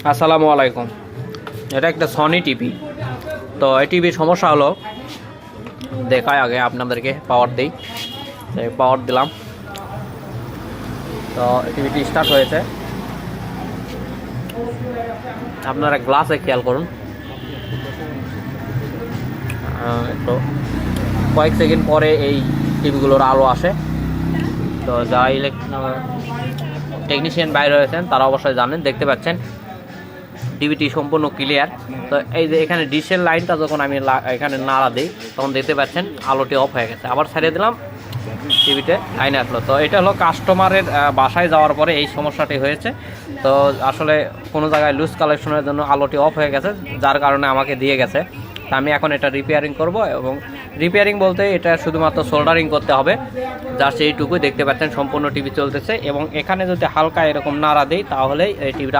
আসসালামু আলাইকুম। এটা একটা সনি টিভি। তো এই টিভির সমস্যা হলো, দেখায় আগে আপনাদেরকে পাওয়ার দিই। পাওয়ার দিলাম, তো টিভিটি স্টার্ট হয়েছে। আপনারা গ্লাসে খেয়াল করুন, একটু কয়েক সেকেন্ড পরে এই টিভিগুলোর আলো আসে। তো যারা টেকনিশিয়ান বাইরে রয়েছেন তারা অবশ্যই জানেন। দেখতে পাচ্ছেন টিভিটি সম্পূর্ণ ক্লিয়ার। তো এই যে এখানে ডিশের লাইনটা যখন আমি এখানে নাড়া দিই তখন দেখতে পাচ্ছেন আলোটি অফ হয়ে গেছে। আবার ছেড়ে দিলাম, টিভিতে লাইনে আসলো। তো এটা হলো কাস্টমারের বাসায় যাওয়ার পরে এই সমস্যাটি হয়েছে। তো আসলে কোনো জায়গায় লুজ কালেকশনের জন্য আলোটি অফ হয়ে গেছে, যার কারণে আমাকে দিয়ে গেছে। তা আমি এখন এটা রিপেয়ারিং করব, এবং রিপেয়ারিং বলতে এটা শুধুমাত্র সোল্ডারিং করতে হবে। জাস্ট এইটুকুই। দেখতে পাচ্ছেন সম্পূর্ণ টিভি চলতেছে, এবং এখানে যদি হালকা এরকম নাড়া দিই তাহলেই এই টিভিটা